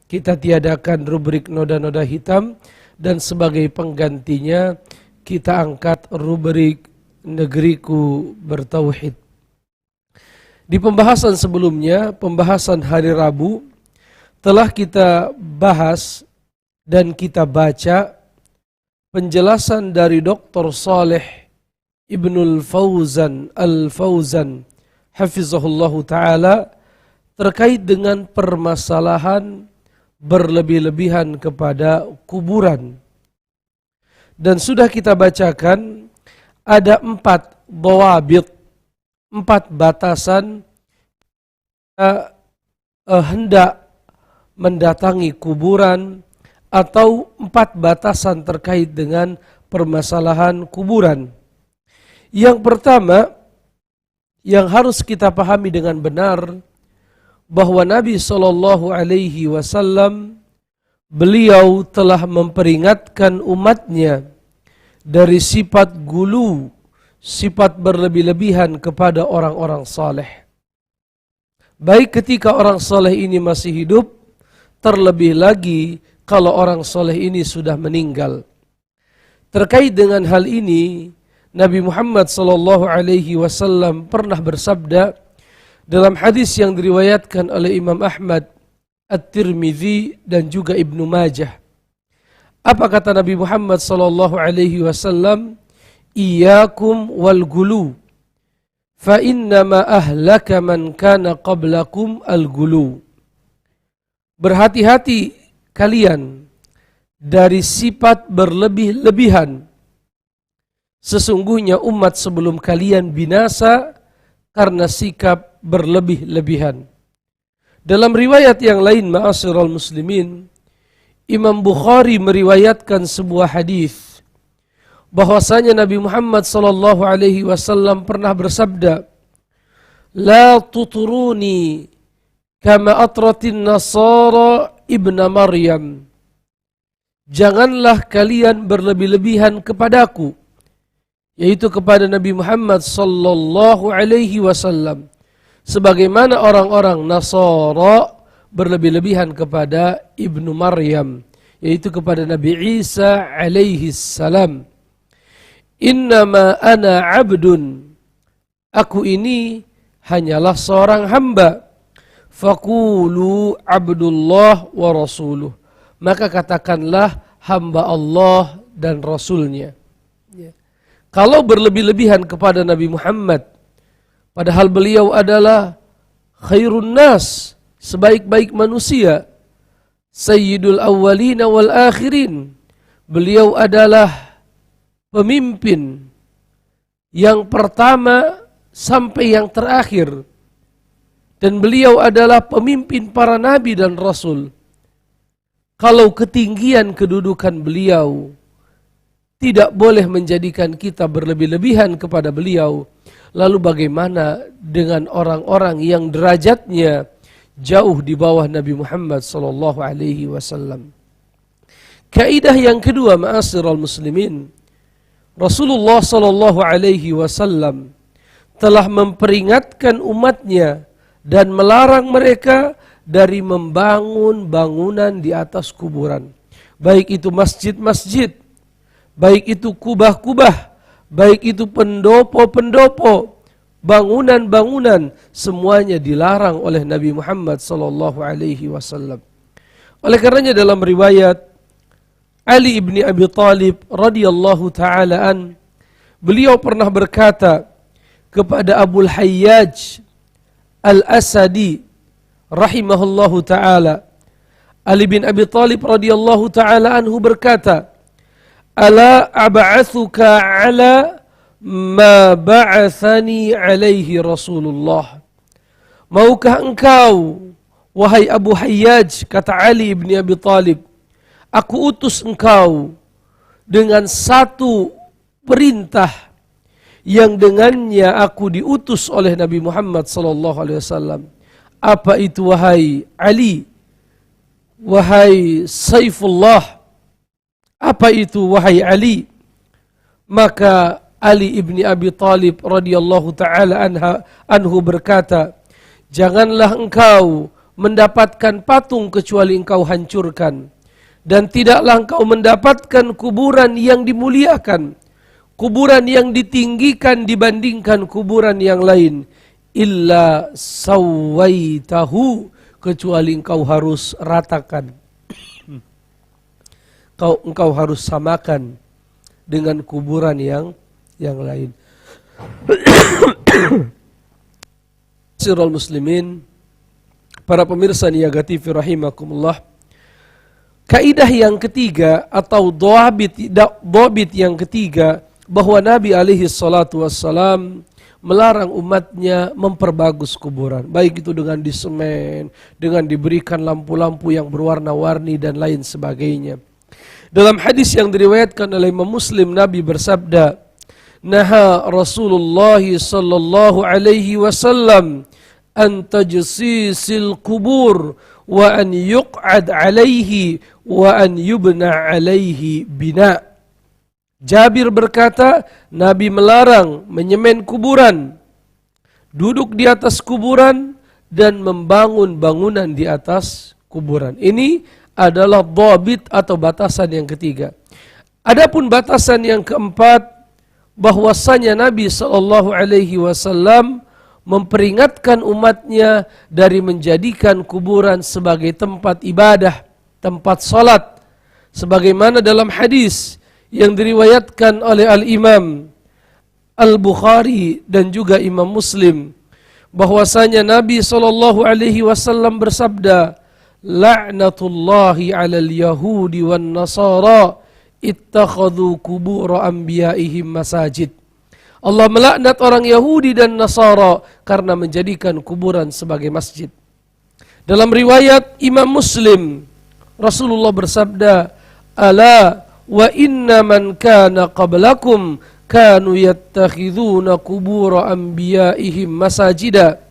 kita tiadakan rubrik noda-noda hitam, dan sebagai penggantinya kita angkat rubrik negeriku bertauhid. Di pembahasan sebelumnya, pembahasan hari Rabu, telah kita bahas dan kita baca penjelasan dari Dr. Saleh Ibnul Fauzan Al-Fauzan hafizahullahu ta'ala terkait dengan permasalahan berlebih-lebihan kepada kuburan. Dan sudah kita bacakan ada 4 dhawabit, 4 batasan hendak mendatangi kuburan, atau 4 batasan terkait dengan permasalahan kuburan. Yang pertama yang harus kita pahami dengan benar, bahwa Nabi SAW beliau telah memperingatkan umatnya dari sifat gulu, sifat berlebih-lebihan kepada orang-orang saleh. Baik ketika orang saleh ini masih hidup, terlebih lagi kalau orang saleh ini sudah meninggal. Terkait dengan hal ini, Nabi Muhammad SAW pernah bersabda dalam hadis yang diriwayatkan oleh Imam Ahmad, At-Tirmidzi dan juga Ibnu Majah. Apa kata Nabi Muhammad SAW? Iyyakum wal gulu, fa innama ahlaka man kana qablakum al gulu. Berhati-hati kalian dari sifat berlebih-lebihan. Sesungguhnya umat sebelum kalian binasa karena sikap berlebih-lebihan. Dalam riwayat yang lain, ma'asyiral muslimin, Imam Bukhari meriwayatkan sebuah hadis bahwasanya Nabi Muhammad SAW pernah bersabda, "La tuturuni kama atratin nasara ibna Maryam." Janganlah kalian berlebih-lebihan kepadaku, yaitu kepada Nabi Muhammad SAW, sebagaimana orang-orang Nasara berlebih-lebihan kepada Ibnu Maryam, yaitu kepada Nabi Isa alaihi salam. Innama ana abdun, aku ini hanyalah seorang hamba. Faqulu abdullah wa rasuluh, maka katakanlah hamba Allah dan Rasulnya. Kalau berlebih-lebihan kepada Nabi Muhammad, padahal beliau adalah khairun nas, sebaik-baik manusia, sayyidul awwalina wal akhirin. Beliau adalah pemimpin yang pertama sampai yang terakhir. Dan beliau adalah pemimpin para nabi dan rasul. Kalau ketinggian kedudukan beliau tidak boleh menjadikan kita berlebih-lebihan kepada beliau, lalu bagaimana dengan orang-orang yang derajatnya jauh di bawah Nabi Muhammad SAW? Kaidah yang kedua, ma'asyiral muslimin, Rasulullah SAW telah memperingatkan umatnya dan melarang mereka dari membangun bangunan di atas kuburan. Baik itu masjid-masjid, baik itu kubah-kubah, baik itu pendopo-pendopo, bangunan-bangunan, semuanya dilarang oleh Nabi Muhammad SAW. Oleh karenanya dalam riwayat Ali ibni Abi Thalib radhiyallahu ta'ala an, beliau pernah berkata kepada Abul Hayyaj Al-Asadi rahimahullahu ta'ala. Ali bin Abi Thalib radhiyallahu ta'ala anhu berkata, "Ala ab'athuka ala ma ba'athani alaihi Rasulullah." Maukah engkau, wahai Abu Hayyaj, kata Ali bin Abi Thalib, aku utus engkau dengan satu perintah yang dengannya aku diutus oleh Nabi Muhammad SAW. Apa itu, wahai Ali, wahai Saifullah? Apa itu, wahai Ali? Maka Ali ibni Abi Thalib radhiyallahu ta'ala anhu berkata, janganlah engkau mendapatkan patung kecuali engkau hancurkan. Dan tidaklah engkau mendapatkan kuburan yang dimuliakan, kuburan yang ditinggikan dibandingkan kuburan yang lain, illa sawaitahu, kecuali engkau harus ratakan, engkau harus samakan dengan kuburan yang lain. Sirul muslimin, para pemirsa Niaga TV rahimakumullah, kaidah yang ketiga atau dhabit yang ketiga, bahwa Nabi alaihi salatu wassalam melarang umatnya memperbagus kuburan, baik itu dengan disemen, dengan diberikan lampu-lampu yang berwarna-warni dan lain sebagainya. Dalam hadis yang diriwayatkan oleh Imam Muslim, Nabi bersabda, "Naha Rasulullah sallallahu alaihi wasallam an tajsisil kubur wa an yuq'ad alaihi wa an yubna alaihi bina." Jabir berkata, Nabi melarang menyemen kuburan, duduk di atas kuburan, dan membangun bangunan di atas kuburan. Ini adalah dhabit atau batasan yang ketiga. Adapun batasan yang keempat, bahwasanya Nabi SAW memperingatkan umatnya dari menjadikan kuburan sebagai tempat ibadah, tempat salat, sebagaimana dalam hadis yang diriwayatkan oleh Al-Imam Al-Bukhari dan juga Imam Muslim, bahwasanya Nabi SAW bersabda, "La'natullahi 'alal yahudi wan nasara ittakhadhu qubur anbiya'ihim masajid." Allah melaknat orang Yahudi dan Nasara karena menjadikan kuburan sebagai masjid. Dalam riwayat Imam Muslim, Rasulullah bersabda, "Ala wa inna man kana qablakum kanu yattakhiduna qubur anbiya'ihim masajida."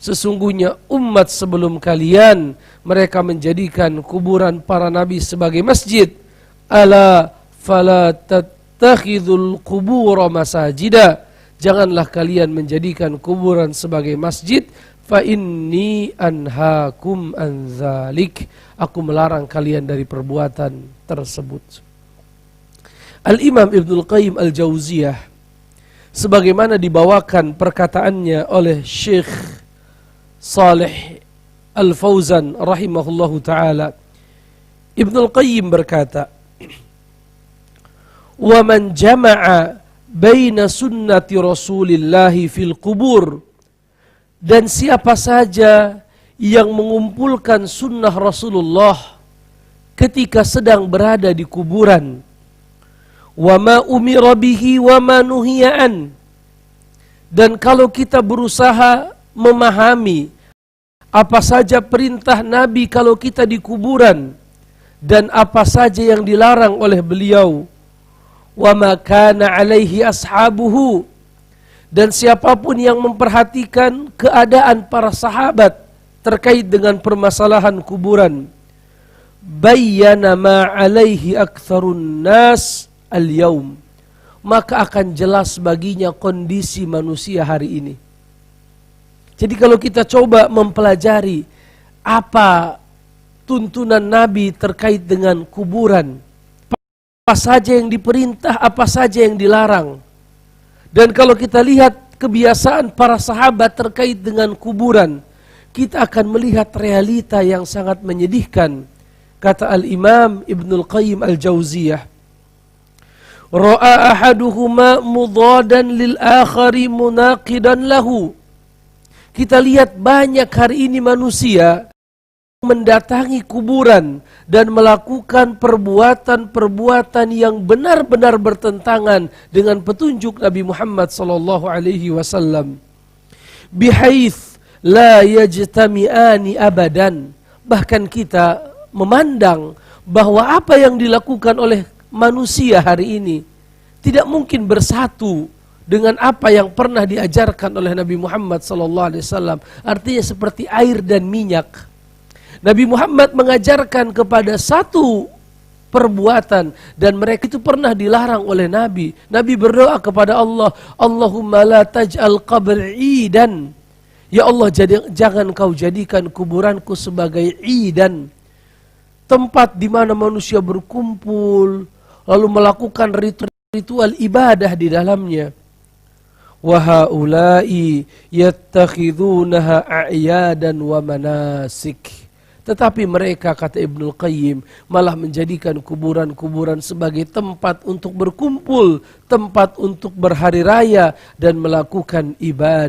Sesungguhnya umat sebelum kalian, mereka menjadikan kuburan para nabi sebagai masjid. Ala fala tattakhidul qubur masajida. Janganlah kalian menjadikan kuburan sebagai masjid. Fa inni anhaakum an dzalik. Aku melarang kalian dari perbuatan tersebut. Al-Imam Ibnul Qayyim Al-Jauziyah, sebagaimana dibawakan perkataannya oleh Syekh Saleh Al-Fauzan rahimahullahu ta'ala, Ibnul Qayyim berkata, "Wa man jama'a baina sunnati Rasulillahi fil qubur," dan siapa saja yang mengumpulkan sunnah Rasulullah ketika sedang berada di kuburan, wa ma umira bihi wa ma nuhiya'an, dan kalau kita berusaha memahami apa saja perintah Nabi kalau kita di kuburan dan apa saja yang dilarang oleh beliau, wa ma kana alaihi ashabuhu, dan siapapun yang memperhatikan keadaan para sahabat terkait dengan permasalahan kuburan, bayyana ma alaihi aktsarun nas al-yaum, maka akan jelas baginya kondisi manusia hari ini. Jadi kalau kita coba mempelajari apa tuntunan Nabi terkait dengan kuburan, apa saja yang diperintah, apa saja yang dilarang, dan kalau kita lihat kebiasaan para sahabat terkait dengan kuburan, kita akan melihat realita yang sangat menyedihkan. Kata Al-Imam Ibnul Qayyim Al-Jauziyah, "Ra'a ahaduhuma mudadan lil akhari munaqidan lahu." Kita lihat banyak hari ini manusia mendatangi kuburan dan melakukan perbuatan-perbuatan yang benar-benar bertentangan dengan petunjuk Nabi Muhammad sallallahu alaihi wasallam. Bihaits la yajtami'ani abadan. Bahkan kita memandang bahwa apa yang dilakukan oleh manusia hari ini tidak mungkin bersatu dengan apa yang pernah diajarkan oleh Nabi Muhammad SAW. Artinya seperti air dan minyak. Nabi Muhammad mengajarkan kepada satu perbuatan dan mereka itu pernah dilarang oleh Nabi. Nabi berdoa kepada Allah, Allahumma la taj'al qabri idan. Ya Allah, jangan kau jadikan kuburanku sebagai idan, tempat di mana manusia berkumpul lalu melakukan ritual ibadah di dalamnya. Wa haula'i yattakhidunaha a'yadan wa manasik. Tetapi mereka, kata Ibnul Qayyim, malah menjadikan kuburan-kuburan sebagai tempat untuk berkumpul, tempat untuk berhari raya dan melakukan ibadah.